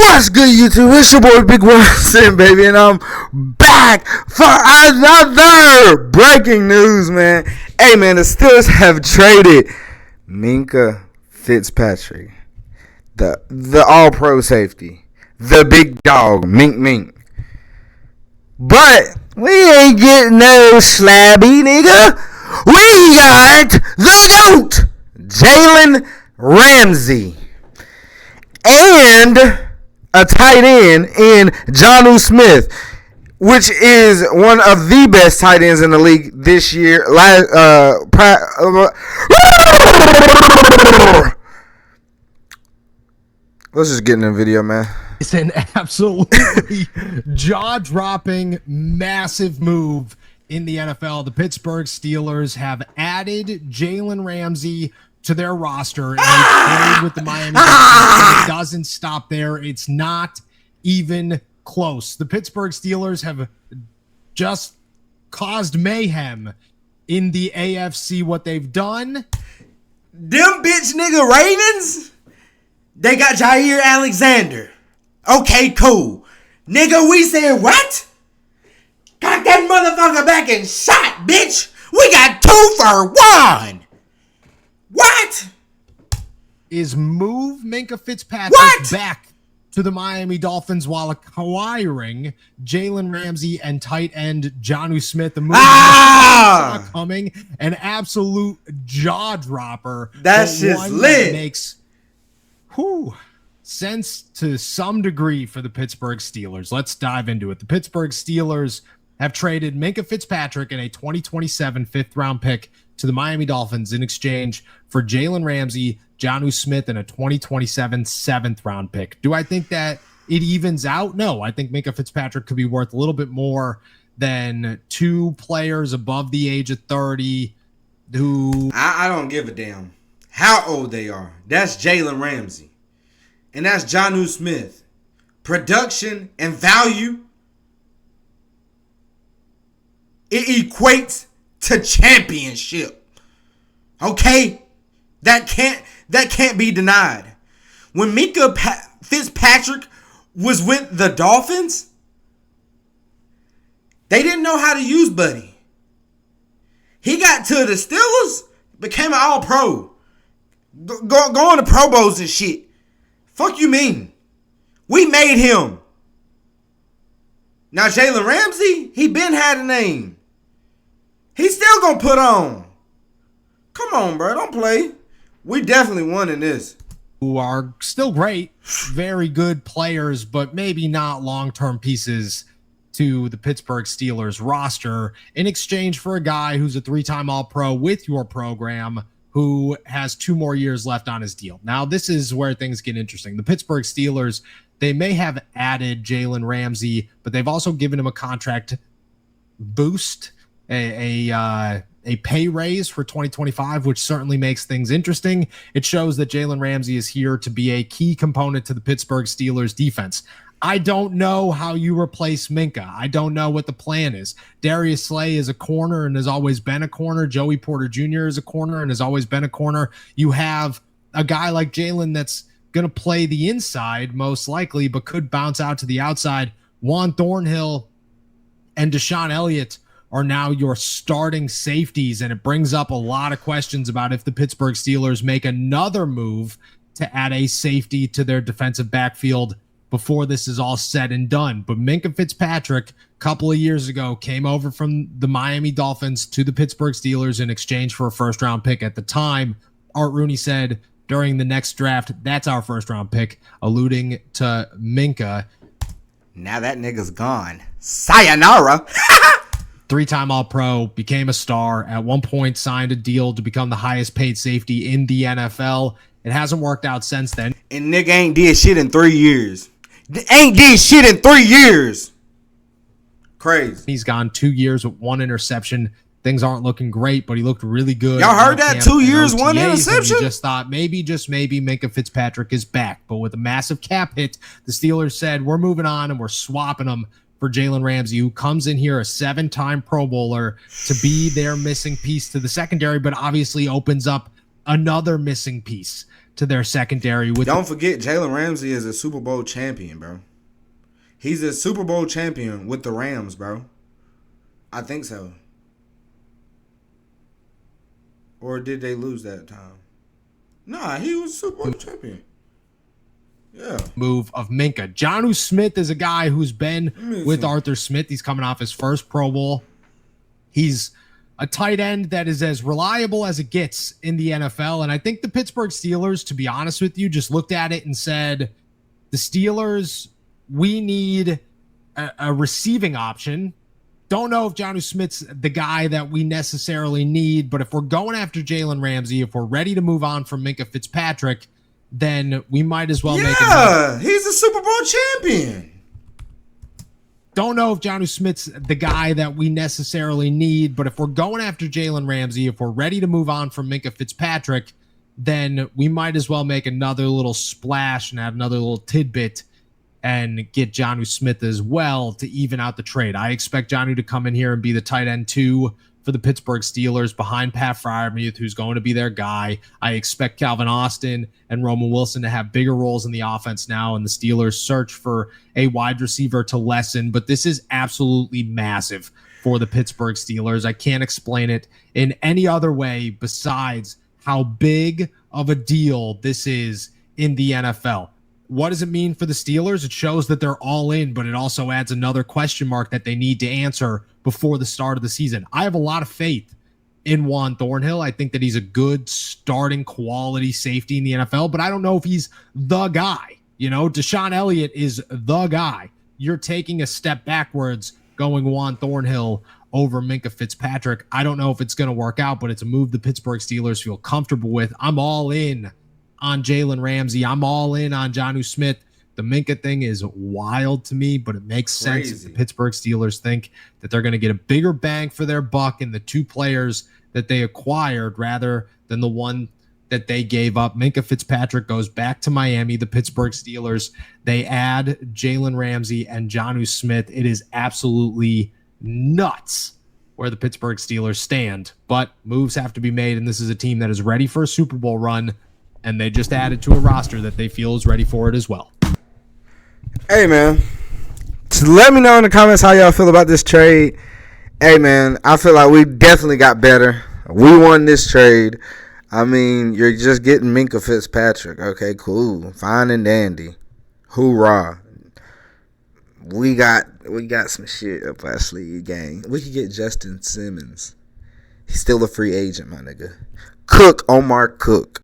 What's good, YouTube? It's your boy Big Wilson, baby, and I'm back for another breaking news, man. Hey, man, the Steelers have traded Minka Fitzpatrick, the all-pro safety, the big dog, Mink. But we ain't getting no slabby, nigga. We got the GOAT, Jalen Ramsey, and a tight end in Jonnu Smith, which is one of the best tight ends in the league this year. Let's just get in the video, man. It's an absolutely jaw-dropping, massive move in the NFL. The Pittsburgh Steelers have added Jalen Ramsey to their roster, and they played with the Miami Dolphins. It doesn't stop there. It's not even close. The Pittsburgh Steelers have just caused mayhem in the AFC. What they've done, them bitch nigga Ravens, they got Jair Alexander. Okay, cool. Nigga, we said what? Got that motherfucker back and shot, bitch. We got 2 for 1. What? Is move Minka Fitzpatrick back to the Miami Dolphins while acquiring Jalen Ramsey and tight end Jonnu Smith. The move is coming. An absolute jaw dropper. That's just lit. That makes sense to some degree for the Pittsburgh Steelers. Let's dive into it. The Pittsburgh Steelers have traded Minka Fitzpatrick and a 2027 fifth-round pick to the Miami Dolphins in exchange for Jalen Ramsey, Jonnu Smith, and a 2027 seventh-round pick. Do I think that it evens out? No, I think Minka Fitzpatrick could be worth a little bit more than 2 players above the age of 30 who... I don't give a damn how old they are. That's Jalen Ramsey. And that's Jonnu Smith. Production and value, it equates to championship. Okay? That can't be denied. When Minka Fitzpatrick was with the Dolphins, they didn't know how to use Buddy. He got to the Steelers, became an all-pro. Going to Pro Bowls and shit. Fuck you mean? We made him. Now Jalen Ramsey, he been had a name. He's still gonna put on. Come on, bro. Don't play. We definitely won in this. Who are still great, very good players, but maybe not long-term pieces to the Pittsburgh Steelers roster in exchange for a guy who's a 3-time All-Pro with your program who has 2 more years left on his deal. Now, this is where things get interesting. The Pittsburgh Steelers, they may have added Jalen Ramsey, but they've also given him a contract boost, a pay raise for 2025, which certainly makes things interesting. It shows that Jalen Ramsey is here to be a key component to the Pittsburgh Steelers defense. I don't know how you replace Minka. I don't know what the plan is. Darius Slay is a corner and has always been a corner. Joey Porter Jr. is a corner and has always been a corner. You have a guy like Jalen that's going to play the inside most likely, but could bounce out to the outside. Juan Thornhill and Deshaun Elliott are now your starting safeties, and it brings up a lot of questions about if the Pittsburgh Steelers make another move to add a safety to their defensive backfield before this is all said and done. But Minka Fitzpatrick, a couple of years ago, came over from the Miami Dolphins to the Pittsburgh Steelers in exchange for a first-round pick. At the time, Art Rooney said during the next draft, that's our first-round pick, alluding to Minka. Now that nigga's gone. Sayonara. 3-time All-Pro, became a star, at one point signed a deal to become the highest paid safety in the NFL. It hasn't worked out since then. And nigga ain't did shit in 3 years. Crazy. He's gone 2 years with 1 interception. Things aren't looking great, but he looked really good. Y'all heard that? 2 years, 1 interception? Just thought maybe Minka Fitzpatrick is back. But with a massive cap hit, the Steelers said, we're moving on and we're swapping him for Jalen Ramsey, who comes in here a 7-time Pro Bowler to be their missing piece to the secondary, but obviously opens up another missing piece to their secondary. Don't forget, Jalen Ramsey is a Super Bowl champion, bro. He's a Super Bowl champion with the Rams, bro. I think so. Or did they lose that time? Nah, he was Super Bowl champion. Yeah. Move of Minka. Jonnu Smith is a guy who's been with Arthur Smith. He's coming off his first Pro Bowl. He's a tight end that is as reliable as it gets in the NFL. And I think the Pittsburgh Steelers, to be honest with you, just looked at it and said, the Steelers, we need a receiving option. Don't know if Jonnu Smith's the guy that we necessarily need, but if we're going after Jalen Ramsey, if we're ready to move on from Minka Fitzpatrick, then we might as well make it. Yeah, he's a Super Bowl champion. Don't know if Jonnu Smith's the guy that we necessarily need, but if we're going after Jalen Ramsey, if we're ready to move on from Minka Fitzpatrick, then we might as well make another little splash and add another little tidbit and get Jonnu Smith as well to even out the trade. I expect Jonnu to come in here and be the tight end 2 for the Pittsburgh Steelers behind Pat Freiermuth, who's going to be their guy. I expect Calvin Austin and Roman Wilson to have bigger roles in the offense now, and the Steelers search for a wide receiver to lessen. But this is absolutely massive for the Pittsburgh Steelers. I can't explain it in any other way besides how big of a deal this is in the NFL. What does it mean for the Steelers? It shows that they're all in, but it also adds another question mark that they need to answer before the start of the season. I have a lot of faith in Juan Thornhill. I think that he's a good starting quality safety in the NFL, but I don't know if he's the guy. You know, Deshaun Elliott is the guy. You're taking a step backwards going Juan Thornhill over Minka Fitzpatrick. I don't know if it's going to work out, but it's a move the Pittsburgh Steelers feel comfortable with. I'm all in on Jalen Ramsey. I'm all in on Jonnu Smith. The Minka thing is wild to me, but it makes sense if the Pittsburgh Steelers think that they're going to get a bigger bang for their buck in the 2 players that they acquired rather than the one that they gave up. Minka Fitzpatrick goes back to Miami. The Pittsburgh Steelers, they add Jalen Ramsey and Jonnu Smith. It is absolutely nuts where the Pittsburgh Steelers stand, but moves have to be made, and this is a team that is ready for a Super Bowl run, and they just added to a roster that they feel is ready for it as well. Hey, man. Just let me know in the comments how y'all feel about this trade. Hey, man, I feel like we definitely got better. We won this trade. I mean, you're just getting Minka Fitzpatrick. Okay, cool. Fine and dandy. Hoorah. We got some shit up our sleeve, gang. We could get Justin Simmons. He's still a free agent, my nigga. Omar Cook.